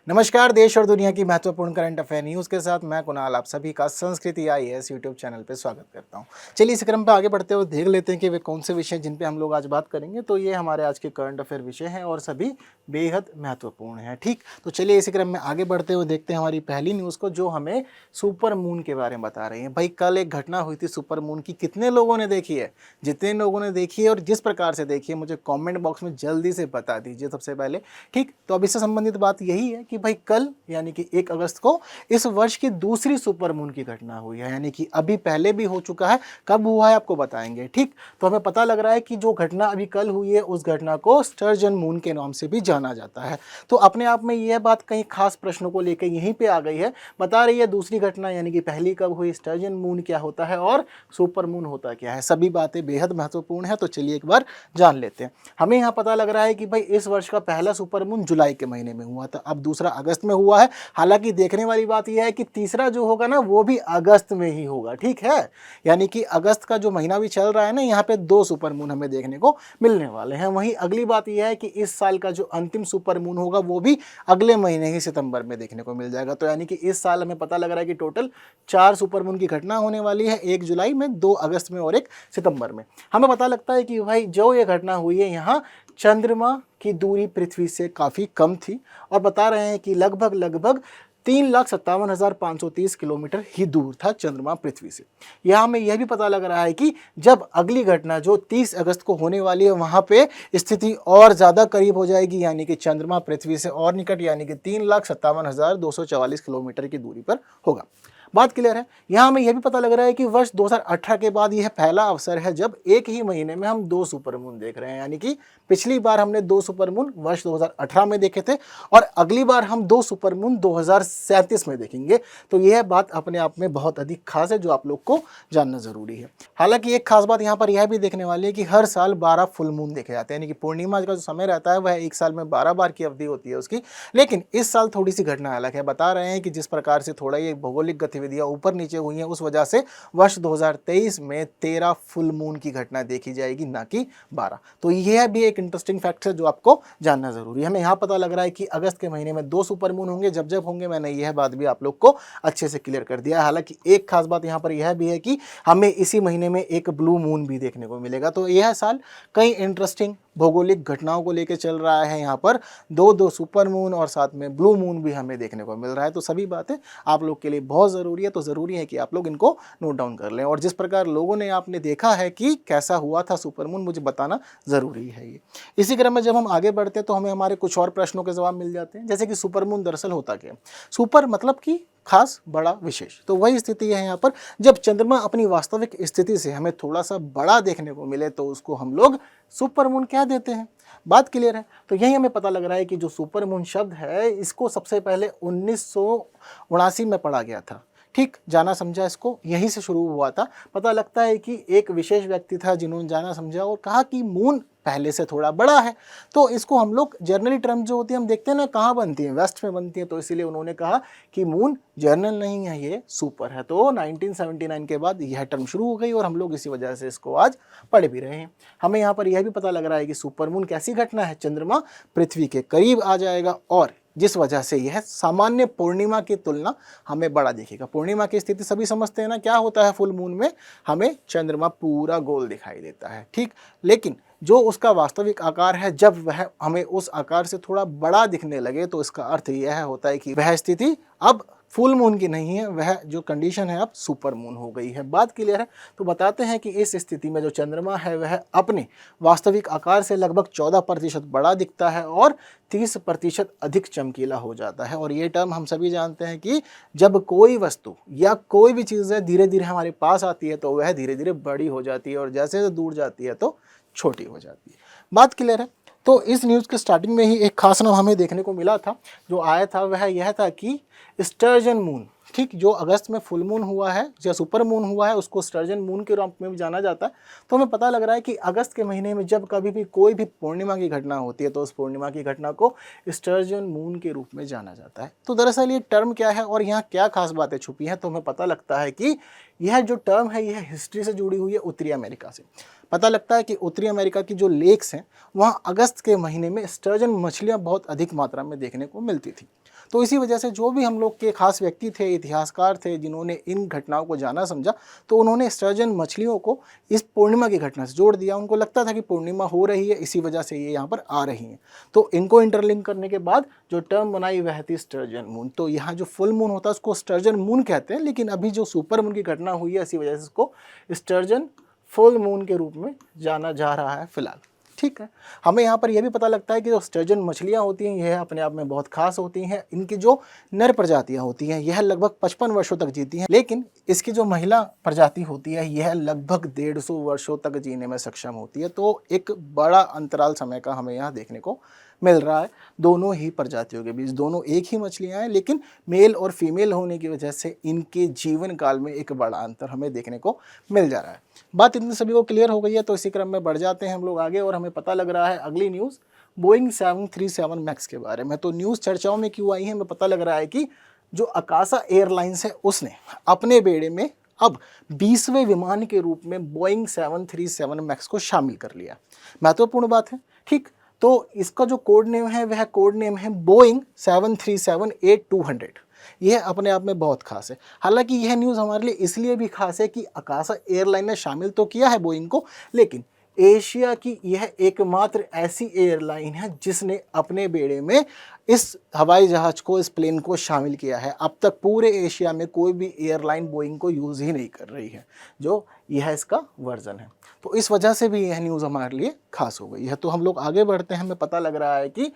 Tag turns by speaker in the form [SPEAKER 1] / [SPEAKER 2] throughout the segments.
[SPEAKER 1] नमस्कार। देश और दुनिया की महत्वपूर्ण करंट अफेयर न्यूज़ के साथ मैं कुणाल आप सभी का संस्कृति आईएएस यूट्यूब चैनल पे स्वागत करता हूं। चलिए इस क्रम पे आगे बढ़ते हुए देख लेते हैं कि वे कौन से विषय जिन पे हम लोग आज बात करेंगे। तो ये हमारे आज के करंट अफेयर विषय हैं और सभी बेहद महत्वपूर्ण हैं। ठीक, तो चलिए इसी क्रम में आगे बढ़ते हुए देखते हैं हमारी पहली न्यूज़ को, जो हमें सुपर मून के बारे में बता रही है। भाई कल एक घटना हुई थी सुपर मून की, कितने लोगों ने देखी है? जितने लोगों ने देखी है और जिस प्रकार से देखी है मुझे कॉमेंट बॉक्स में जल्दी से बता दीजिए सबसे पहले। ठीक, तो अब इससे संबंधित बात यही है कि भाई कल यानी कि 1 अगस्त को इस वर्ष की दूसरी सुपर मून की घटना हुई है, यानी कि अभी पहले भी हो चुका है, कब हुआ है आपको बताएंगे। ठीक, तो हमें पता लग रहा है कि जो घटना अभी कल हुई है उस घटना को स्टर्जन मून के नाम से भी जाना जाता है। तो अपने आप में यह बात कई खास प्रश्नों को लेकर यहीं पे आ गई है, बता रही है दूसरी घटना यानी कि पहली कब हुई, स्टर्जन मून क्या होता है और सुपर मून होता क्या है। सभी बातें बेहद महत्वपूर्ण है, तो चलिए एक बार जान लेते हैं। हमें यहाँ पता लग रहा है कि भाई इस वर्ष का पहला सुपर मून जुलाई के महीने में हुआ था, अब दूसरा अगस्त में हुआ है। हालांकि देखने वाली बात यह है कि तीसरा जो होगा ना वो भी अगस्त में ही होगा। ठीक है, यानी कि अगस्त का जो महीना भी चल रहा है ना, यहाँ पे 2 सुपर मून हमें देखने को मिलने वाले हैं। वहीं अगली बात यह है कि इस साल का जो अंतिम सुपर मून होगा वो भी अगले महीने ही सितंबर में देखने को मिल जाएगा। तो यानी कि इस साल हमें पता लग रहा है कि टोटल 4 सुपर मून की घटना होने वाली है, 1 जुलाई में, 2 अगस्त में और 1 सितंबर में। हमें पता लगता है कि भाई जो ये घटना हुई है यहाँ चंद्रमा की दूरी पृथ्वी से काफ़ी कम थी और बता रहे हैं कि लगभग 3,57,530 किलोमीटर ही दूर था चंद्रमा पृथ्वी से। यहाँ हमें यह भी पता लग रहा है कि जब अगली घटना जो 30 अगस्त को होने वाली है वहाँ पे स्थिति और ज़्यादा करीब हो जाएगी, यानी कि चंद्रमा पृथ्वी से और निकट, यानी कि 3,57,244 किलोमीटर की दूरी पर होगा। बात क्लियर है। यहाँ हमें यह भी पता लग रहा है कि वर्ष 2018 के बाद यह पहला अवसर है जब एक ही महीने में हम 2 सुपर मून देख रहे हैं, यानी कि पिछली बार हमने 2 सुपर मून वर्ष 2018 में देखे थे और अगली बार हम 2 सुपर मून 2037 में देखेंगे। तो यह बात अपने आप में बहुत अधिक खास है जो आप लोग को जानना जरूरी है। हालांकि एक खास बात यहाँ पर यह भी देखने वाली है कि हर साल 12 फुल मून देखे जाते हैं, यानी कि पूर्णिमा का जो समय रहता है वह एक साल में 12 बार की अवधि होती है उसकी। लेकिन इस साल थोड़ी सी घटना अलग है। बता रहे हैं कि जिस प्रकार से थोड़ा ये भौगोलिक गतिविधियां ऊपर नीचे हुई हैं उस वजह से वर्ष 2023 में 13 फुल मून की घटना देखी जाएगी, ना कि 12। तो यह भी एक इंटरेस्टिंग फैक्ट है जो आपको जानना जरूरी है। हमें यहाँ पता लग रहा है कि अगस्त के महीने में 2 सुपर मून होंगे, जब जब होंगे मैंने यह बात भी आप लोग को अच्छे से क्लियर कर दिया है। हालांकि एक खास बात यहाँ पर यह भी है कि हमें इसी महीने में एक ब्लू मून भी देखने को मिलेगा। तो यह साल कई इंटरेस्टिंग भौगोलिक घटनाओं को लेकर चल रहा है। यहाँ पर 2 सुपर मून और साथ में ब्लू मून भी हमें देखने को मिल रहा है। तो सभी बातें आप लोग के लिए बहुत ज़रूरी है, तो ज़रूरी है कि आप लोग इनको नोट डाउन कर लें। और जिस प्रकार लोगों ने आपने देखा है कि कैसा हुआ था सुपर मून, मुझे बताना ज़रूरी है ये। इसी क्रम में जब हम आगे बढ़ते हैं तो हमें हमारे कुछ और प्रश्नों के जवाब मिल जाते हैं, जैसे कि सुपर मून दरअसल होता क्या है। सुपर मतलब कि खास, बड़ा, विशेष। तो वही स्थिति है यहाँ पर, जब चंद्रमा अपनी वास्तविक स्थिति से हमें थोड़ा सा बड़ा देखने को मिले तो उसको हम लोग सुपर मून कह देते हैं। बात क्लियर है। तो यही हमें पता लग रहा है कि जो सुपर मून शब्द है इसको सबसे पहले 1979 में पढ़ा गया था। ठीक, जाना समझा इसको यहीं से शुरू हुआ था। पता लगता है कि एक विशेष व्यक्ति था जिन्होंने जाना समझा और कहा कि मून पहले से थोड़ा बड़ा है। तो इसको हम लोग जर्नली टर्म जो होती है हम देखते हैं ना कहाँ बनती है, वेस्ट में बनती है। तो इसीलिए उन्होंने कहा कि मून जर्नल नहीं है, ये सुपर है। तो 1979 के बाद यह टर्म शुरू हो गई और हम लोग इसी वजह से इसको आज पढ़ भी रहे हैं। हमें यहाँ पर यह भी पता लग रहा है कि सुपर मून कैसी घटना है, चंद्रमा पृथ्वी के करीब आ जाएगा और जिस वजह से यह सामान्य पूर्णिमा की तुलना हमें बड़ा दिखेगा। पूर्णिमा की स्थिति सभी समझते हैं ना, क्या होता है फुल मून में, हमें चंद्रमा पूरा गोल दिखाई देता है। ठीक, लेकिन जो उसका वास्तविक आकार है जब वह हमें उस आकार से थोड़ा बड़ा दिखने लगे तो इसका अर्थ यह होता है कि वह स्थिति अब फुल मून की नहीं है, वह जो कंडीशन है अब सुपर मून हो गई है। बात क्लियर है। तो बताते हैं कि इस स्थिति में जो चंद्रमा है वह अपने वास्तविक आकार से लगभग 14% बड़ा दिखता है और 30% अधिक चमकीला हो जाता है। और ये टर्म हम सभी जानते हैं कि जब कोई वस्तु या कोई भी चीज़ है धीरे धीरे हमारे पास आती है तो वह धीरे धीरे बड़ी हो जाती है और जैसे दूर जाती है तो छोटी हो जाती है। बात क्लियर है। तो इस न्यूज़ के स्टार्टिंग में ही एक खास नाम हमें देखने को मिला था, जो आया था वह यह था कि स्टर्जन मून। ठीक, जो अगस्त में फुल मून हुआ है या सुपर मून हुआ है उसको स्टर्जन मून के रूप में भी जाना जाता है। तो हमें पता लग रहा है कि अगस्त के महीने में जब कभी भी कोई भी पूर्णिमा की घटना होती है तो उस पूर्णिमा की घटना को स्टर्जन मून के रूप में जाना जाता है। तो दरअसल ये टर्म क्या है और यहाँ क्या खास बातें छुपी हैं, तो हमें पता लगता है कि यह जो टर्म है यह हिस्ट्री से जुड़ी हुई है, उत्तरी अमेरिका से। पता लगता है कि उत्तरी अमेरिका की जो लेक्स हैं वहाँ अगस्त के महीने में स्टर्जन मछलियाँ बहुत अधिक मात्रा में देखने को मिलती थी। तो इसी वजह से जो भी हम लोग के खास व्यक्ति थे, इतिहासकार थे, जिन्होंने इन घटनाओं को जाना समझा, तो उन्होंने स्टर्जन मछलियों को इस पूर्णिमा की घटना से जोड़ दिया। उनको लगता था कि पूर्णिमा हो रही है, इसी वजह से ये यहाँ पर आ रही हैं। तो इनको इंटरलिंक करने के बाद जो टर्म बनाई वह थी स्टर्जन मून। तो यहाँ जो फुल मून होता है उसको स्टर्जन मून कहते हैं, लेकिन अभी जो सुपर मून की घटना हुई है इसी वजह से इसको स्टर्जन फुल मून के रूप में जाना जा रहा है फिलहाल। ठीक है, हमें यहाँ पर यह भी पता लगता है कि जो स्टर्जन मछलियाँ होती हैं यह अपने आप में बहुत खास होती हैं। इनकी जो नर प्रजातियाँ होती हैं यह लगभग 55 वर्षों तक जीती हैं, लेकिन इसकी जो महिला प्रजाति होती है यह लगभग 150 वर्षों तक जीने में सक्षम होती है। तो एक बड़ा अंतराल समय का हमें यहाँ देखने को मिल रहा है दोनों ही प्रजातियों के बीच। दोनों एक ही मछलियाँ हैं, लेकिन मेल और फीमेल होने की वजह से इनके जीवन काल में एक बड़ा अंतर हमें देखने को मिल जा रहा है। बात इतनी सभी को क्लियर हो गई है, तो इसी क्रम में बढ़ जाते हैं हम लोग आगे और हमें पता लग रहा है अगली न्यूज़ बोइंग 737 मैक्स के बारे में। तो न्यूज़ चर्चाओं में क्यों आई है, हमें पता लग रहा है कि जो आकाशा एयरलाइंस है उसने अपने बेड़े में अब 20वें विमान के रूप में बोइंग 737 मैक्स को शामिल कर लिया। महत्वपूर्ण बात है, ठीक। तो इसका जो कोड नेम है वह कोड नेम है बोइंग 737-8-200। यह अपने आप में बहुत खास है। हालांकि यह न्यूज़ हमारे लिए इसलिए भी खास है कि आकाशा एयरलाइन ने शामिल तो किया है बोइंग को, लेकिन एशिया की यह एकमात्र ऐसी एयरलाइन है जिसने अपने बेड़े में इस हवाई जहाज़ को, इस प्लेन को शामिल किया है। अब तक पूरे एशिया में कोई भी एयरलाइन बोइंग को यूज़ ही नहीं कर रही है, जो यह इसका वर्जन है। तो इस वजह से भी यह न्यूज़ हमारे लिए खास हो गई है। तो हम लोग आगे बढ़ते हैं, हमें पता लग रहा है कि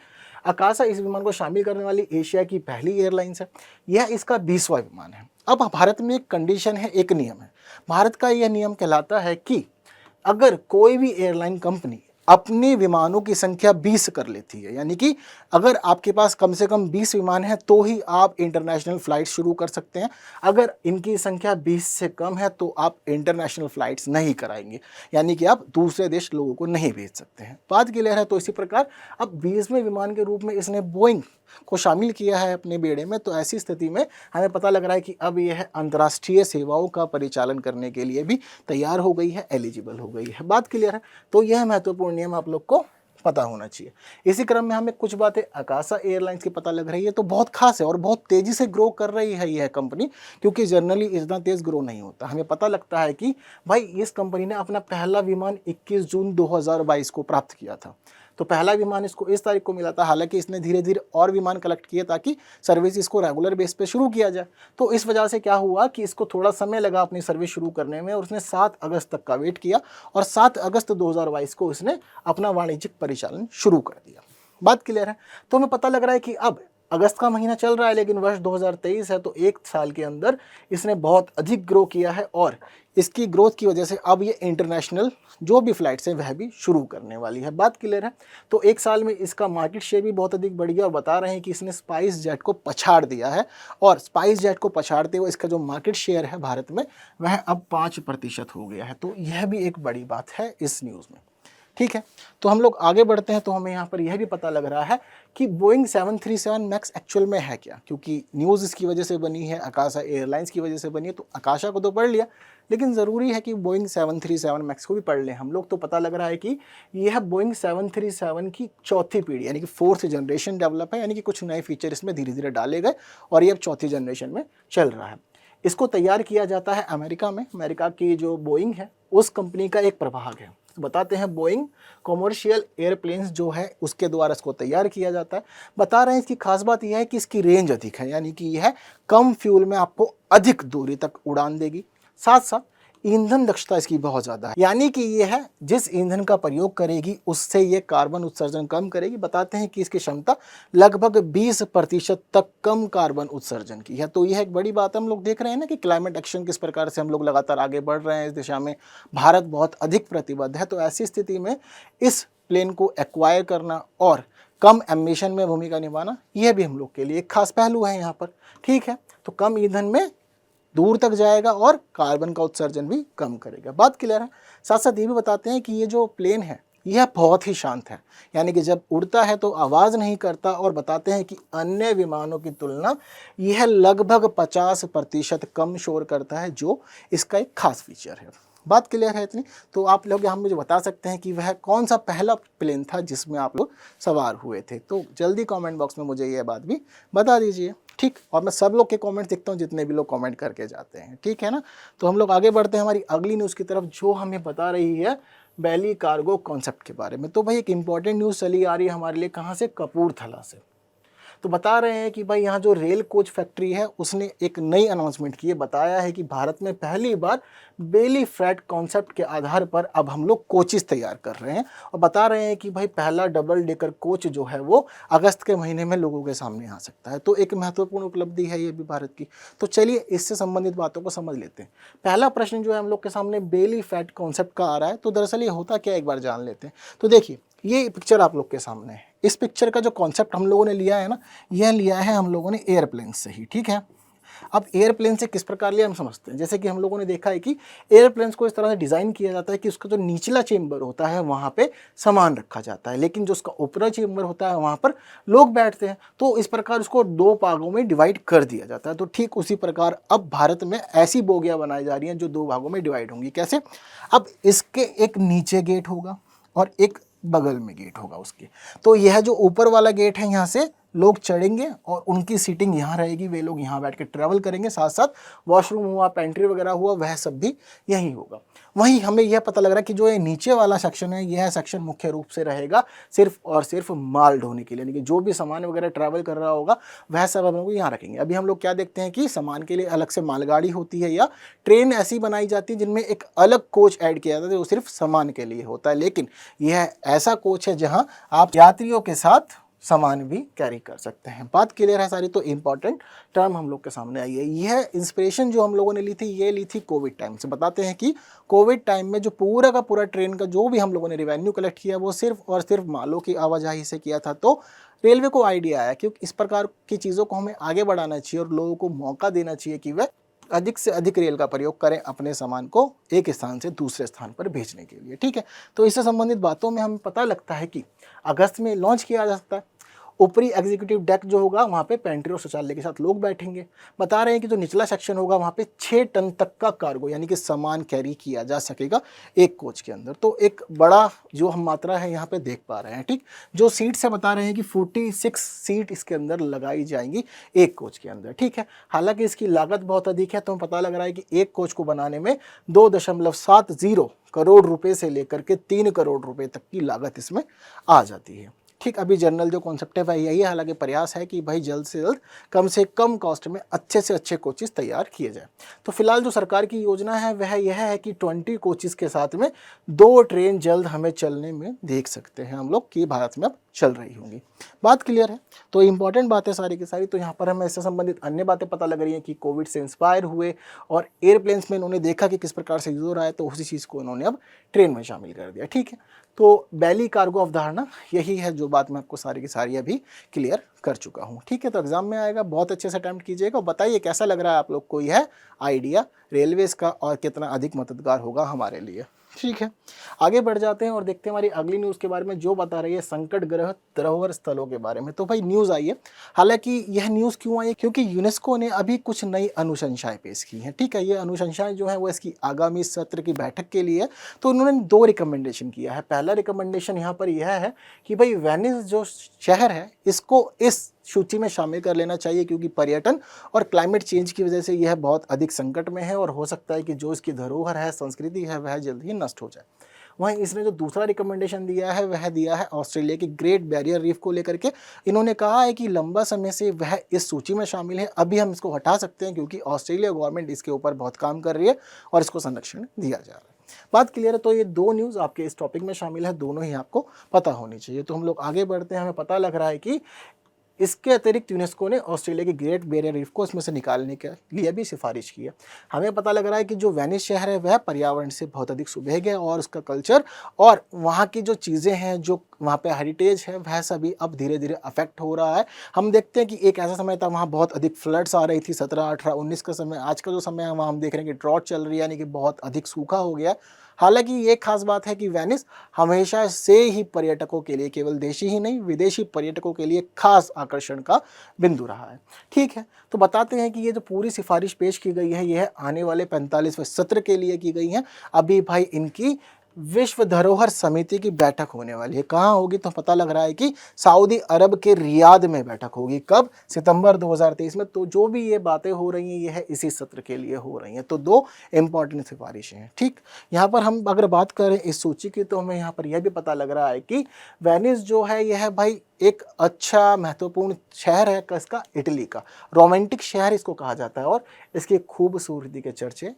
[SPEAKER 1] आकाशा इस विमान को शामिल करने वाली एशिया की पहली एयरलाइंस है। यह इसका 20वां विमान है। अब भारत में एक कंडीशन है, एक नियम है। भारत का यह नियम कहलाता है कि अगर कोई भी एयरलाइन कंपनी अपने विमानों की संख्या 20 कर लेती है, यानी कि अगर आपके पास कम से कम 20 विमान हैं तो ही आप इंटरनेशनल फ़्लाइट शुरू कर सकते हैं। अगर इनकी संख्या 20 से कम है तो आप इंटरनेशनल फ़्लाइट्स नहीं कराएंगे, यानी कि आप दूसरे देश लोगों को नहीं भेज सकते हैं। बात क्लियर है। तो इसी प्रकार अब 20वें विमान के रूप में इसने बोइंग को शामिल किया है अपने बेड़े में। तो ऐसी स्थिति में हमें पता लग रहा है कि अब यह अंतर्राष्ट्रीय सेवाओं का परिचालन करने के लिए भी तैयार हो गई है, एलिजिबल हो गई है। बात क्लियर है। तो यह महत्वपूर्ण नियम आप लोग को पता होना चाहिए। इसी क्रम में हमें कुछ बातें आकाशा एयरलाइंस की पता लग रही है। तो बहुत खास है और बहुत तेज़ी से ग्रो कर रही है यह कंपनी, क्योंकि जनरली इतना तेज़ ग्रो नहीं होता। हमें पता लगता है कि भाई इस कंपनी ने अपना पहला विमान 21 जून 2022 को प्राप्त किया था। तो पहला विमान इसको इस तारीख को मिला था। हालांकि इसने धीरे धीरे और विमान कलेक्ट किए ताकि सर्विस इसको रेगुलर बेस पे शुरू किया जाए। तो इस वजह से क्या हुआ कि इसको थोड़ा समय लगा अपनी सर्विस शुरू करने में और उसने 7 अगस्त तक का वेट किया और 7 अगस्त 2022 को इसने अपना वाणिज्यिक परिचालन शुरू कर दिया। बात क्लियर है। तो हमें पता लग रहा है कि अब अगस्त का महीना चल रहा है, लेकिन वर्ष 2023 है, तो एक साल के अंदर इसने बहुत अधिक ग्रो किया है और इसकी ग्रोथ की वजह से अब ये इंटरनेशनल जो भी फ्लाइट्स हैं वह भी शुरू करने वाली है। बात क्लियर है। तो एक साल में इसका मार्केट शेयर भी बहुत अधिक बढ़ गया और बता रहे हैं कि इसने स्पाइस जेट को पछाड़ दिया है और स्पाइस जेट को पछाड़ते हुए इसका जो मार्केट शेयर है भारत में वह अब 5% हो गया है। तो यह भी एक बड़ी बात है इस न्यूज़ में। ठीक है, तो हम लोग आगे बढ़ते हैं। तो हमें यहाँ पर यह भी पता लग रहा है कि बोइंग 737 मैक्स एक्चुअल में है क्या, क्योंकि न्यूज़ इसकी वजह से बनी है, आकाशा एयरलाइंस की वजह से बनी है। तो आकाशा को तो पढ़ लिया, लेकिन ज़रूरी है कि बोइंग 737 मैक्स को भी पढ़ लें हम लोग। तो पता लग रहा है कि यह बोइंग 737 की चौथी पीढ़ी यानी कि 4th जनरेशन डेवलप है, यानी कि कुछ नए फीचर इसमें धीरे धीरे डाले गए और ये अब चौथी जनरेशन में चल रहा है। इसको तैयार किया जाता है अमेरिका में। अमेरिका की जो बोइंग है उस कंपनी का एक प्रभाग है। तो बताते हैं बोइंग कॉमर्शियल एयरप्लेन्स जो है उसके द्वारा इसको तैयार किया जाता है। बता रहे हैं इसकी खास बात यह है कि इसकी रेंज अधिक है, यानी कि यह कम फ्यूल में आपको अधिक दूरी तक उड़ान देगी। साथ साथ ईंधन दक्षता इसकी बहुत ज़्यादा है, यानी कि ये है जिस ईंधन का प्रयोग करेगी उससे ये कार्बन उत्सर्जन कम करेगी। बताते हैं कि इसकी क्षमता लगभग 20% तक कम कार्बन उत्सर्जन की है। तो यह एक बड़ी बात है। हम लोग देख रहे हैं ना कि क्लाइमेट एक्शन किस प्रकार से हम लोग लगातार आगे बढ़ रहे हैं इस दिशा में। भारत बहुत अधिक प्रतिबद्ध है। तो ऐसी स्थिति में इस प्लेन को एक्वायर करना और कम एमिशन में भूमिका निभाना यह भी हम लोग के लिए एक खास पहलू है यहाँ पर। ठीक है, तो कम ईंधन में दूर तक जाएगा और कार्बन का उत्सर्जन भी कम करेगा। बात क्लियर है। साथ साथ ये भी बताते हैं कि ये जो प्लेन है यह बहुत ही शांत है, यानी कि जब उड़ता है तो आवाज़ नहीं करता। और बताते हैं कि अन्य विमानों की तुलना यह लगभग 50% कम शोर करता है, जो इसका एक खास फीचर है। बात क्लियर है इतनी? तो आप लोग यहाँ मुझे बता सकते हैं कि वह कौन सा पहला प्लेन था जिसमें आप लोग सवार हुए थे? तो जल्दी कमेंट बॉक्स में मुझे ये बात भी बता दीजिए, ठीक। और मैं सब लोग के कमेंट देखता हूँ जितने भी लोग कमेंट करके जाते हैं, ठीक है ना। तो हम लोग आगे बढ़ते हैं हमारी अगली न्यूज़ की तरफ, जो हमें बता रही है बेली कार्गो कॉन्सेप्ट के बारे में। तो भाई एक इंपॉर्टेंट न्यूज़ चली आ रही है हमारे लिए, कहाँ से? कपूरथला से। तो बता रहे हैं कि भाई यहाँ जो रेल कोच फैक्ट्री है उसने एक नई अनाउंसमेंट की है, बताया है कि भारत में पहली बार बेली फ्रेट कॉन्सेप्ट के आधार पर अब हम लोग कोचेस तैयार कर रहे हैं, और बता रहे हैं कि भाई पहला डबल डेकर कोच जो है वो अगस्त के महीने में लोगों के सामने आ सकता है। तो एक महत्वपूर्ण उपलब्धि है ये भी भारत की। तो चलिए इससे संबंधित बातों को समझ लेते हैं। पहला प्रश्न जो है हम लोग के सामने बेली फ्रेट कॉन्सेप्ट का आ रहा है, तो दरअसल ये होता क्या, एक बार जान लेते हैं। तो देखिए ये पिक्चर आप लोग के सामने है। इस पिक्चर का जो कॉन्सेप्ट हम लोगों ने लिया है ना, यह लिया है हम लोगों ने एयरप्लेन से ही, ठीक है। अब एयरप्लेन से किस प्रकार लिया हम समझते हैं। जैसे कि हम लोगों ने देखा है कि एयरप्लेन्स को इस तरह से डिज़ाइन किया जाता है कि उसका जो निचला चेंबर होता है वहाँ पे सामान रखा जाता है, लेकिन जो उसका ऊपरी चेंबर होता है वहाँ पर लोग बैठते हैं। तो इस प्रकार उसको दो भागों में डिवाइड कर दिया जाता है। तो ठीक उसी प्रकार अब भारत में ऐसी बोगियाँ बनाई जा रही हैं जो दो भागों में डिवाइड होंगी। कैसे? अब इसके एक नीचे गेट होगा और एक बगल में गेट होगा उसके। तो यह जो ऊपर वाला गेट है यहाँ से लोग चढ़ेंगे और उनकी सीटिंग यहाँ रहेगी, वे लोग यहाँ बैठ के ट्रैवल करेंगे, साथ साथ वॉशरूम हुआ, पेंट्री वगैरह हुआ, वह सब भी यहीं होगा। वहीं हमें यह पता लग रहा है कि जो ये नीचे वाला सेक्शन है, यह सेक्शन मुख्य रूप से रहेगा सिर्फ और सिर्फ माल ढोने के लिए, यानी कि जो भी सामान वगैरह ट्रैवल कर रहा होगा वह सब हम लोग यहाँ रखेंगे। अभी हम लोग क्या देखते हैं कि सामान के लिए अलग से मालगाड़ी होती है या ट्रेन ऐसी बनाई जाती है जिनमें एक अलग कोच ऐड किया जाता है जो सिर्फ सामान के लिए होता है, लेकिन यह ऐसा कोच है जहाँ आप यात्रियों के साथ सामान भी कैरी कर सकते हैं। बात क्लियर है सारी? तो इंपॉर्टेंट टर्म हम लोग के सामने आई है। यह इंस्पिरेशन जो हम लोगों ने ली थी, ये ली थी कोविड टाइम से। बताते हैं कि कोविड टाइम में जो पूरा का पूरा ट्रेन का जो भी हम लोगों ने रेवेन्यू कलेक्ट किया वो सिर्फ और सिर्फ मालों की आवाजाही से किया था। तो रेलवे को आइडिया आया कि इस प्रकार की चीज़ों को हमें आगे बढ़ाना चाहिए और लोगों को मौका देना चाहिए कि वह अधिक से अधिक रेल का प्रयोग करें अपने सामान को एक स्थान से दूसरे स्थान पर भेजने के लिए, ठीक है। तो इससे संबंधित बातों में हमें पता लगता है कि अगस्त में लॉन्च किया जा सकता है। ऊपरी एग्जीक्यूटिव डेक जो होगा वहाँ पे पेंट्री और शौचालय के साथ लोग बैठेंगे। बता रहे हैं कि जो निचला सेक्शन होगा वहाँ पे 6 टन तक का कार्गो यानी कि सामान कैरी किया जा सकेगा एक कोच के अंदर। तो एक बड़ा जो हम मात्रा है यहाँ पे देख पा रहे हैं, ठीक। जो सीट से बता रहे हैं कि 46 सीट इसके अंदर लगाई जाएंगी एक कोच के अंदर, ठीक है। हालांकि इसकी लागत बहुत अधिक है, तो हमें पता लग रहा है कि एक कोच को बनाने में 2.70 करोड़ रुपए से लेकर के 3 करोड़ रुपए तक की लागत इसमें आ जाती है, ठीक। अभी जनरल जो कॉन्सेप्ट है वह यही है। हालांकि प्रयास है कि भाई जल्द से कम कॉस्ट में अच्छे से अच्छे कोचेस तैयार किए जाए। तो फिलहाल जो सरकार की योजना है वह यह है कि 20 कोचेस के साथ में 2 ट्रेन जल्द हमें चलने में देख सकते हैं हम लोग कि भारत में अब चल रही होंगी। बात क्लियर है? तो इंपॉर्टेंट बातें सारी की सारी। तो यहाँ पर हमें इससे संबंधित अन्य बातें पता लग रही हैं कि कोविड से इंस्पायर हुए और एयरप्लेन्स में इन्होंने देखा कि किस प्रकार से यूज हो रहा है, तो उसी चीज़ को इन्होंने अब ट्रेन में शामिल कर दिया, ठीक है। तो बेली कार्गो अवधारणा यही है जो बात मैं आपको सारी की सारी अभी क्लियर कर चुका हूँ, ठीक है। तो एग्जाम में आएगा, बहुत अच्छे से अटेम्प्ट कीजिएगा और बताइए कैसा लग रहा है आप लोग को यह आइडिया रेलवेज का और कितना अधिक मददगार होगा हमारे लिए, ठीक है। आगे बढ़ जाते हैं और देखते हैं हमारी अगली न्यूज़ के बारे में जो बता रही है संकट ग्रह धरोहर स्थलों के बारे में। तो भाई न्यूज़ आई है। हालांकि यह न्यूज़ क्यों आई है? क्योंकि यूनेस्को ने अभी कुछ नई अनुशंसाएं पेश की हैं, ठीक है। ये अनुशंसाएं जो है वो इसकी आगामी सत्र की बैठक के लिए है। तो उन्होंने 2 रिकमेंडेशन किया है। पहला रिकमेंडेशन यहाँ पर यह है कि भाई वेनिस जो शहर है इसको इस सूची में शामिल कर लेना चाहिए, क्योंकि पर्यटन और क्लाइमेट चेंज की वजह से यह बहुत अधिक संकट में है और हो सकता है कि जो इसकी धरोहर है, संस्कृति है, वह जल्द ही नष्ट हो जाए। वहीं इसने जो दूसरा रिकमेंडेशन दिया है वह दिया है ऑस्ट्रेलिया की ग्रेट बैरियर रीफ को लेकर के। इन्होंने कहा है कि लंबा समय से वह इस सूची में शामिल है, अभी हम इसको हटा सकते हैं क्योंकि ऑस्ट्रेलिया गवर्नमेंट इसके ऊपर बहुत काम कर रही है और इसको संरक्षण दिया जा रहा है। बात क्लियर है? तो ये 2 न्यूज़ आपके इस टॉपिक में शामिल है, दोनों ही आपको पता होनी चाहिए। तो हम लोग आगे बढ़ते हैं। हमें पता लग रहा है कि इसके अतिरिक्त यूनेस्को ने ऑस्ट्रेलिया की ग्रेट बैरियर रीफ को इसमें से निकालने के लिए भी सिफारिश की है। हमें पता लग रहा है कि जो वेनिस शहर है वह पर्यावरण से बहुत अधिक सुभेग है और उसका कल्चर और वहाँ की जो चीज़ें हैं, जो वहाँ पे हेरिटेज है, वह सभी अब धीरे धीरे अफेक्ट हो रहा है। हम देखते हैं कि एक ऐसा समय था वहाँ बहुत अधिक फ्लड्स आ रही थी 17, 18, 19 का समय। आज का जो समय है वहाँ हम देख रहे हैं कि ड्रॉट चल रही है, यानी कि बहुत अधिक सूखा हो गया। हालांकि ये खास बात है कि वेनिस हमेशा से ही पर्यटकों के लिए, केवल देशी ही नहीं विदेशी पर्यटकों के लिए खास आकर्षण का बिंदु रहा है। ठीक है, तो बताते हैं कि ये जो पूरी सिफारिश पेश की गई है यह आने वाले 45वें सत्र के लिए की गई है। अभी भाई इनकी विश्व धरोहर समिति की बैठक होने वाली है। कहाँ होगी? तो पता लग रहा है कि सऊदी अरब के रियाद में बैठक होगी। कब? सितंबर 2023 में। तो जो भी ये बातें हो रही हैं ये है इसी सत्र के लिए हो रही हैं। तो दो इंपॉर्टेंट सिफारिशें हैं। ठीक, यहाँ पर हम अगर बात करें इस सूची की तो हमें यहाँ पर यह भी पता लग रहा है कि वेनिस जो है यह भाई एक अच्छा महत्वपूर्ण शहर है किसका? इटली का। रोमांटिक शहर इसको कहा जाता है और इसकी खूबसूरती के चर्चे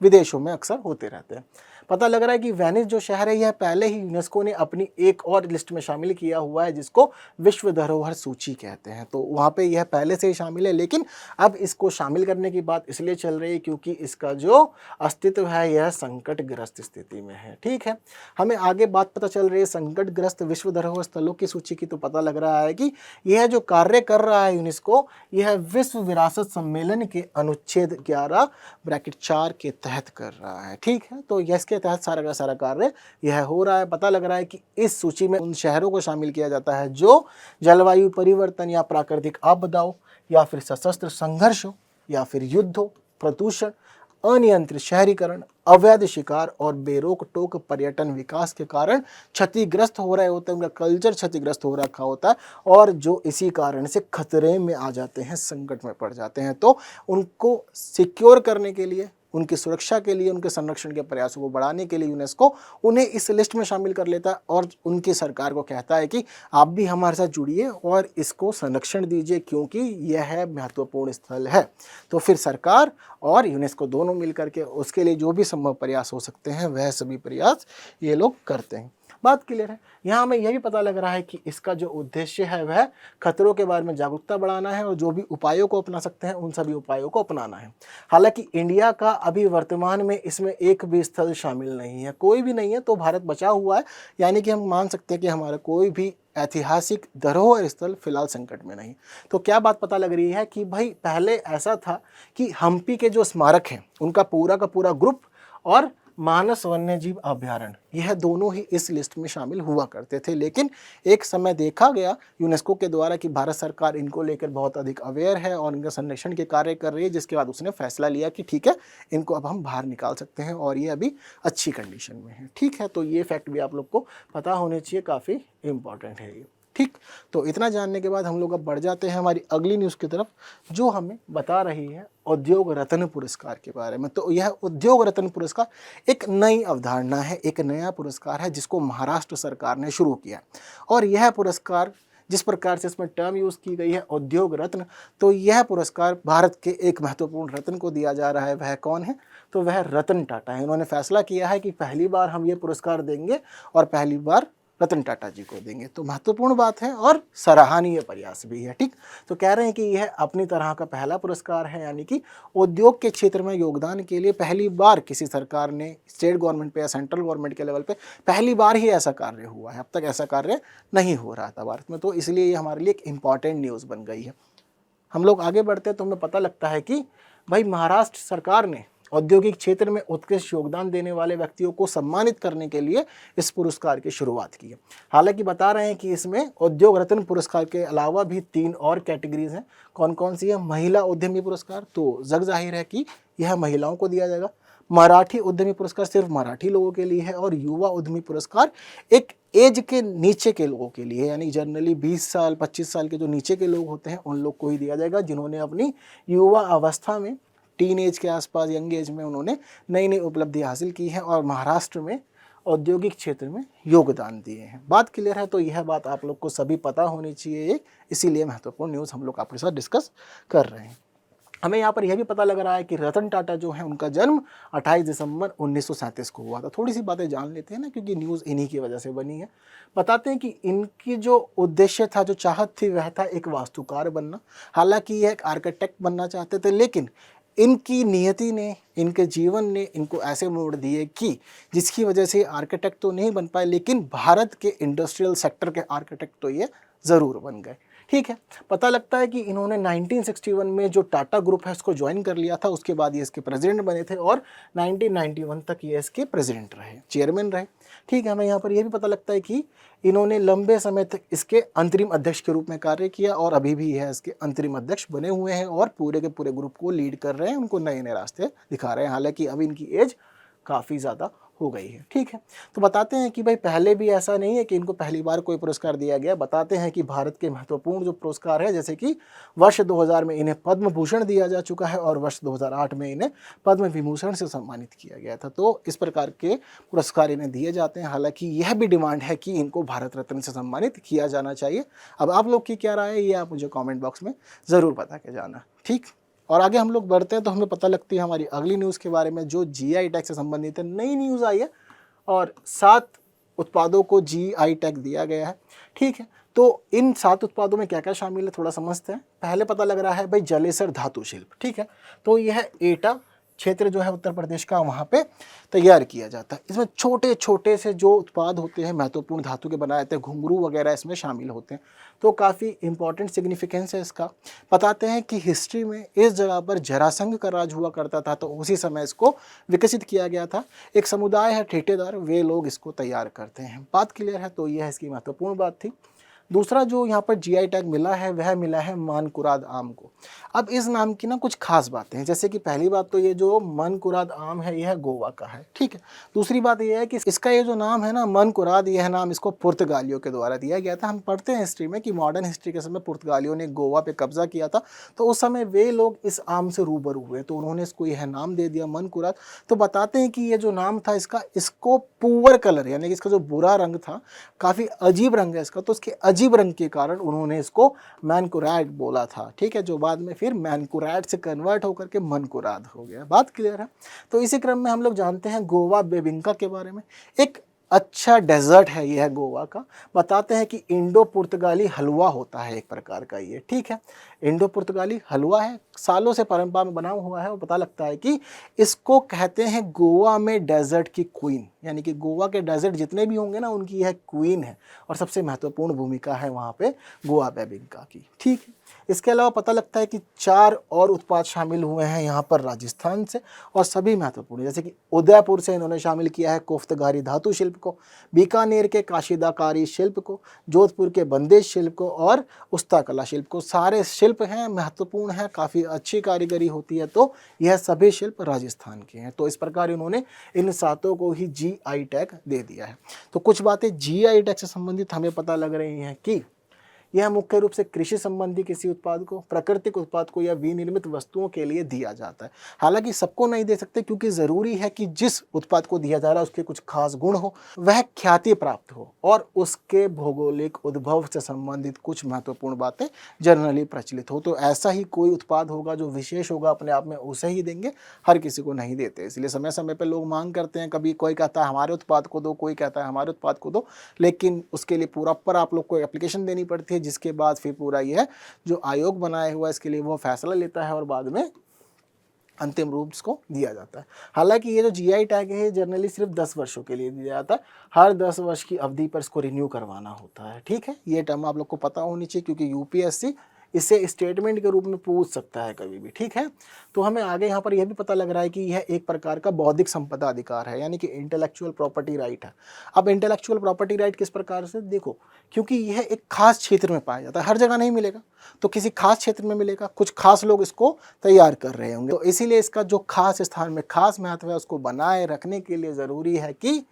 [SPEAKER 1] विदेशों में अक्सर होते रहते हैं। पता लग रहा है कि वेनिस जो शहर है यह पहले ही यूनेस्को ने अपनी एक और लिस्ट में शामिल किया हुआ है जिसको विश्व धरोहर सूची कहते हैं। तो वहाँ पे यह पहले से ही शामिल है, लेकिन अब इसको शामिल करने की बात इसलिए चल रही है क्योंकि इसका जो अस्तित्व है यह संकटग्रस्त स्थिति में है। ठीक है, हमें आगे बात पता चल रही है संकटग्रस्त विश्व धरोहर स्थलों की सूची की। तो पता लग रहा है कि यह जो कार्य कर रहा है यूनेस्को यह विश्व विरासत सम्मेलन के अनुच्छेद 11(4) के तहत कर रहा है। ठीक है, तो इसके तहत सारा का सारा कार्य यह हो रहा है। पता लग रहा है कि इस सूची में उन शहरों को शामिल किया जाता है जो जलवायु परिवर्तन या प्राकृतिक आपदाओं या फिर सशस्त्र संघर्षों या फिर युद्धों, प्रदूषण, अनियंत्रित शहरीकरण, अवैध शिकार और बेरोक टोक पर्यटन विकास के कारण क्षतिग्रस्त हो रहे होते हैं। उनका कल्चर क्षतिग्रस्त हो रखा होता है और जो इसी कारण से खतरे में आ जाते हैं, संकट में पड़ जाते हैं। तो उनको सिक्योर करने के लिए, उनकी सुरक्षा के लिए, उनके संरक्षण के प्रयासों को बढ़ाने के लिए यूनेस्को उन्हें इस लिस्ट में शामिल कर लेता है और उनकी सरकार को कहता है कि आप भी हमारे साथ जुड़िए और इसको संरक्षण दीजिए क्योंकि यह महत्वपूर्ण स्थल है। तो फिर सरकार और यूनेस्को दोनों मिलकर के उसके लिए जो भी संभव प्रयास हो सकते हैं वह सभी प्रयास ये लोग करते हैं। बात क्लियर है। यहाँ हमें यह भी पता लग रहा है कि इसका जो उद्देश्य है वह खतरों के बारे में जागरूकता बढ़ाना है और जो भी उपायों को अपना सकते हैं उन सभी उपायों को अपनाना है। हालांकि इंडिया का अभी वर्तमान में इसमें एक भी स्थल शामिल नहीं है, कोई भी नहीं है, तो भारत बचा हुआ है। यानी कि हम मान सकते हैं कि हमारा कोई भी ऐतिहासिक धरोहर स्थल फिलहाल संकट में नहीं। तो क्या बात पता लग रही है कि भाई पहले ऐसा था कि हम्पी के जो स्मारक हैं उनका पूरा का पूरा ग्रुप और मानस वन्यजीव अभ्यारण्य यह दोनों ही इस लिस्ट में शामिल हुआ करते थे, लेकिन एक समय देखा गया यूनेस्को के द्वारा कि भारत सरकार इनको लेकर बहुत अधिक अवेयर है और इनका संरक्षण के कार्य कर रही है, जिसके बाद उसने फैसला लिया कि ठीक है इनको अब हम बाहर निकाल सकते हैं और ये अभी अच्छी कंडीशन में है। ठीक है, तो ये फैक्ट भी आप लोग को पता होने चाहिए, काफ़ी इंपॉर्टेंट है ये। ठीक, तो इतना जानने के बाद हम लोग अब बढ़ जाते हैं हमारी अगली न्यूज़ की तरफ जो हमें बता रही है उद्योग रत्न पुरस्कार के बारे में। तो यह उद्योग रत्न पुरस्कार एक नई अवधारणा है, एक नया पुरस्कार है जिसको महाराष्ट्र सरकार ने शुरू किया और यह पुरस्कार जिस प्रकार से इसमें टर्म यूज़ की गई है उद्योग रत्न, तो यह पुरस्कार भारत के एक महत्वपूर्ण रत्न को दिया जा रहा है। वह कौन है? तो वह रतन टाटा है। इन्होंने फैसला किया है कि पहली बार हम ये पुरस्कार देंगे और पहली बार रतन टाटा जी को देंगे। तो महत्वपूर्ण बात है और सराहनीय प्रयास भी है। ठीक, तो कह रहे हैं कि यह अपनी तरह का पहला पुरस्कार है, यानी कि उद्योग के क्षेत्र में योगदान के लिए पहली बार किसी सरकार ने स्टेट गवर्नमेंट पे या सेंट्रल गवर्नमेंट के लेवल पे पहली बार ही ऐसा कार्य हुआ है। अब तक ऐसा कार्य नहीं हो रहा था भारत में, तो इसलिए ये हमारे लिए एक इम्पॉर्टेंट न्यूज़ बन गई है। हम लोग आगे बढ़ते हैं तो हमें पता लगता है कि भाई महाराष्ट्र सरकार ने औद्योगिक क्षेत्र में उत्कृष्ट योगदान देने वाले व्यक्तियों को सम्मानित करने के लिए इस पुरस्कार की शुरुआत की है। हालांकि बता रहे हैं कि इसमें उद्योग रत्न पुरस्कार के अलावा भी 3 और कैटेगरीज हैं। कौन कौन सी है? महिला उद्यमी पुरस्कार, तो जग जाहिर है कि यह महिलाओं को दिया जाएगा। मराठी उद्यमी पुरस्कार सिर्फ मराठी लोगों के लिए है और युवा उद्यमी पुरस्कार एक एज के नीचे के लोगों के लिए, यानी जनरली 20 साल 25 साल के जो नीचे के लोग होते हैं उन लोग को ही दिया जाएगा जिन्होंने अपनी युवा अवस्था में, टीन एज के आसपास, यंग एज में उन्होंने नई नई उपलब्धि हासिल की है और महाराष्ट्र में औद्योगिक क्षेत्र में योगदान दिए हैं। बात क्लियर है? तो यह बात आप लोग को सभी पता होनी चाहिए, इसीलिए महत्वपूर्ण न्यूज़ हम लोग आपके साथ डिस्कस कर रहे हैं। हमें यहाँ पर यह भी पता लग रहा है कि रतन टाटा जो है उनका जन्म 28 दिसंबर 1937 को हुआ था। थोड़ी सी बातें जान लेते हैं ना, क्योंकि न्यूज़ इन्हीं की वजह से बनी है। बताते हैं कि इनकी जो उद्देश्य था, जो चाहत थी, वह था एक वास्तुकार बनना। हालांकि यह एक आर्किटेक्ट बनना चाहते थे, लेकिन इनकी नियति ने, इनके जीवन ने इनको ऐसे मोड़ दिए कि जिसकी वजह से आर्किटेक्ट तो नहीं बन पाए, लेकिन भारत के इंडस्ट्रियल सेक्टर के आर्किटेक्ट तो ये ज़रूर बन गए। ठीक है, पता लगता है कि इन्होंने 1961 में जो टाटा ग्रुप है उसको ज्वाइन कर लिया था, उसके बाद ये इसके प्रेसिडेंट बने थे और 1991 तक ये इसके प्रेसिडेंट रहे, चेयरमैन रहे। ठीक है, हमें यहाँ पर यह भी पता लगता है कि इन्होंने लंबे समय तक इसके अंतरिम अध्यक्ष के रूप में कार्य किया और अभी भी यह इसके अंतरिम अध्यक्ष बने हुए हैं और पूरे के पूरे ग्रुप को लीड कर रहे हैं, उनको नए नए रास्ते दिखा रहे हैं। हालांकि अभी इनकी एज काफ़ी ज़्यादा हो गई है। ठीक है, तो बताते हैं कि भाई पहले भी ऐसा नहीं है कि इनको पहली बार कोई पुरस्कार दिया गया। बताते हैं कि भारत के महत्वपूर्ण जो पुरस्कार है, जैसे कि वर्ष 2000 में इन्हें पद्म भूषण दिया जा चुका है और वर्ष 2008 में इन्हें पद्म विभूषण से सम्मानित किया गया था। तो इस प्रकार के पुरस्कार इन्हें दिए जाते हैं। हालांकि यह भी डिमांड है कि इनको भारत रत्न से सम्मानित किया जाना चाहिए। अब आप लोग की क्या राय है, ये आप मुझे कॉमेंट बॉक्स में ज़रूर बता के जाना। ठीक, और आगे हम लोग बढ़ते हैं तो हमें पता लगती है हमारी अगली न्यूज़ के बारे में, जो जीआई टैग से संबंधित है। नई न्यूज़ आई है और 7 उत्पादों को जीआई टैग दिया गया है। ठीक है, तो इन 7 उत्पादों में क्या क्या शामिल है थोड़ा समझते हैं। पहले पता लग रहा है भाई जलेसर धातु शिल्प। ठीक है, तो यह एटा क्षेत्र जो है उत्तर प्रदेश का, वहाँ पे तैयार किया जाता है। इसमें छोटे छोटे से जो उत्पाद होते हैं महत्वपूर्ण धातु के बनाए जाते हैं, घुंघरू वगैरह इसमें शामिल होते हैं। तो काफ़ी इंपॉर्टेंट सिग्निफिकेंस है इसका। बताते हैं कि हिस्ट्री में इस जगह पर जरासंध का राज हुआ करता था, तो उसी समय इसको विकसित किया गया था। एक समुदाय है ठेकेदार, वे लोग इसको तैयार करते हैं। बात क्लियर है, तो यह इसकी महत्वपूर्ण बात थी। दूसरा जो यहाँ पर जीआई टैग मिला है वह मिला है मानकुराद आम को। अब इस नाम की ना कुछ खास बातें हैं, जैसे कि पहली बात तो ये जो मानकुराद आम है यह गोवा का है। ठीक है, दूसरी बात यह है कि इसका ये जो नाम है ना मानकुराद, यह नाम इसको पुर्तगालियों के द्वारा दिया गया था। हम पढ़ते हैं हिस्ट्री में कि मॉडर्न हिस्ट्री के समय पुर्तगालियों ने गोवा पे कब्जा किया था, तो उस समय वे लोग इस आम से रूबरू हुए, तो उन्होंने इसको यह नाम दे दिया मानकुराद। तो बताते हैं कि ये जो नाम था इसका, इसको पुअर कलर यानी कि इसका जो बुरा रंग था, काफ़ी अजीब रंग है इसका, तो इसके अजीब रंग के कारण उन्होंने इसको मैनकुराद बोला था। ठीक है, जो बाद में फिर मैनकुराद से कन्वर्ट होकर के मनकुराद हो गया। बात क्लियर है। तो इसी क्रम में हम लोग जानते हैं गोवा बेबिंका के बारे में। एक अच्छा डेजर्ट है यह गोवा का। बताते हैं कि इंडो पुर्तगाली हलवा होता है एक प्रकार का ये। ठीक है, इंडो पुर्तगाली हलवा है, सालों से परंपरा में बना हुआ है और पता लगता है कि इसको कहते हैं गोवा में डेजर्ट की क्वीन, यानी कि गोवा के डेजर्ट जितने भी होंगे ना उनकी यह क्वीन है और सबसे महत्वपूर्ण भूमिका है वहाँ पे गोवा बेबिंका की। ठीक है, इसके अलावा पता लगता है कि 4 और उत्पाद शामिल हुए हैं यहाँ पर राजस्थान से और सभी महत्वपूर्ण, जैसे कि उदयपुर से इन्होंने शामिल किया है कोफ्तगारी धातु शिल्प को, बीकानेर के काशीदाकारी शिल्प को, जोधपुर के बंदेज शिल्प को और उस्ता कला शिल्प को। सारे शिल्प हैं, महत्वपूर्ण हैं, काफ़ी अच्छी कारीगरी होती है, तो यह सभी शिल्प राजस्थान के हैं। तो इस प्रकार इन्होंने इन 7 को ही जीआई टैग दे दिया है। तो कुछ बातें जीआई टैग से संबंधित हमें पता लग रही हैं कि यह मुख्य रूप से कृषि संबंधी किसी उत्पाद को, प्राकृतिक उत्पाद को या विनिर्मित वस्तुओं के लिए दिया जाता है। हालांकि सबको नहीं दे सकते, क्योंकि ज़रूरी है कि जिस उत्पाद को दिया जा रहा है उसके कुछ खास गुण हो, वह ख्याति प्राप्त हो और उसके भौगोलिक उद्भव से संबंधित कुछ महत्वपूर्ण बातें जनरली प्रचलित हो। तो ऐसा ही कोई उत्पाद होगा जो विशेष होगा अपने आप में, उसे ही देंगे, हर किसी को नहीं देते। इसलिए समय समय पर लोग मांग करते हैं, कभी कोई कहता है हमारे उत्पाद को दो, कोई कहता है हमारे उत्पाद को दो, लेकिन उसके लिए पूरा पर आप लोग को एप्लीकेशन देनी पड़ती है, जिसके बाद फिर पूरा यह जो आयोग बनाया हुआ है इसके लिए वो फैसला लेता है और बाद में अंतिम रूप इसको दिया जाता है। हालांकि ये जो जीआई टैग है जनरली सिर्फ 10 वर्षों के लिए दिया जाता है, हर 10 वर्ष की अवधि पर इसको रिन्यू करवाना होता है। ठीक है, ये टर्म आप लोग को पता होनी चाहिए, क्योंकि यूपीएससी इसे स्टेटमेंट के रूप में पूछ सकता है कभी भी। ठीक है, तो हमें आगे यहाँ पर यह भी पता लग रहा है कि यह एक प्रकार का बौद्धिक संपदा अधिकार है, यानी कि इंटेलेक्चुअल प्रॉपर्टी राइट है। अब इंटेलेक्चुअल प्रॉपर्टी राइट किस प्रकार से, देखो, क्योंकि यह एक खास क्षेत्र में पाया जाता है, हर जगह नहीं मिलेगा, तो किसी खास क्षेत्र में मिलेगा, कुछ खास लोग इसको तैयार कर रहे होंगे, तो इसीलिए इसका जो खास स्थान में खास महत्व है उसको बनाए रखने के लिए ज़रूरी है कि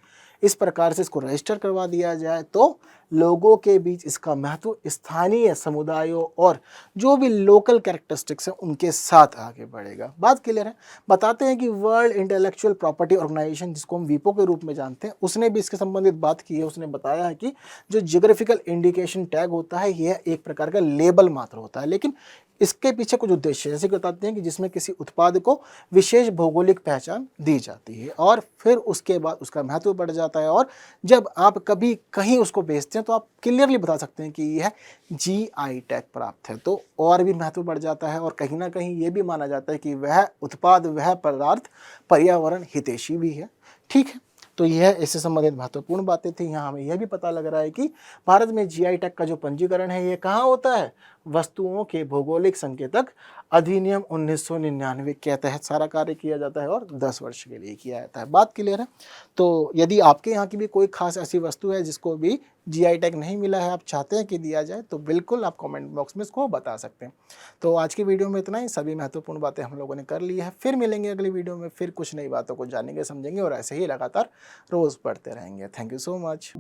[SPEAKER 1] इस प्रकार से इसको रजिस्टर करवा दिया जाए, तो लोगों के बीच इसका महत्व स्थानीय समुदायों और जो भी लोकल कैरेक्टरिस्टिक्स हैं उनके साथ आगे बढ़ेगा। बात क्लियर है। बताते हैं कि वर्ल्ड इंटेलेक्चुअल प्रॉपर्टी ऑर्गेनाइजेशन, जिसको हम वीपो के रूप में जानते हैं, उसने भी इसके संबंधित बात की है। उसने बताया है कि जो जियोग्राफिकल इंडिकेशन टैग होता है यह एक प्रकार का लेबल मात्र होता है, लेकिन इसके पीछे कुछ उद्देश्य जैसे कि बताते हैं कि जिसमें किसी उत्पाद को विशेष भौगोलिक पहचान दी जाती है और फिर उसके बाद उसका महत्व बढ़ जाता है, और जब आप कभी कहीं उसको बेचते हैं तो आप क्लियरली बता सकते हैं कि यह जीआई टैग प्राप्त है, तो और भी महत्व बढ़ जाता है और कहीं ना कहीं ये भी माना जाता है कि वह उत्पाद, वह पदार्थ पर्यावरण हितैषी भी है। ठीक है, तो यह इससे संबंधित महत्वपूर्ण बातें थी। यहाँ हमें यह भी पता लग रहा है कि भारत में जीआई टैग का जो पंजीकरण है ये कहाँ होता है, वस्तुओं के भौगोलिक संकेतक अधिनियम 1999 के तहत सारा कार्य किया जाता है और 10 वर्ष के लिए किया जाता है। बात क्लियर है। तो यदि आपके यहाँ की भी कोई खास ऐसी वस्तु है जिसको भी जीआई टैग नहीं मिला है, आप चाहते हैं कि दिया जाए, तो बिल्कुल आप कमेंट बॉक्स में इसको बता सकते हैं। तो आज की वीडियो में इतना ही। सभी महत्वपूर्ण बातें हम लोगों ने कर ली है। फिर मिलेंगे अगली वीडियो में, फिर कुछ नई बातों को जानेंगे, समझेंगे और ऐसे ही लगातार रोज़ पढ़ते रहेंगे। Thank you so much.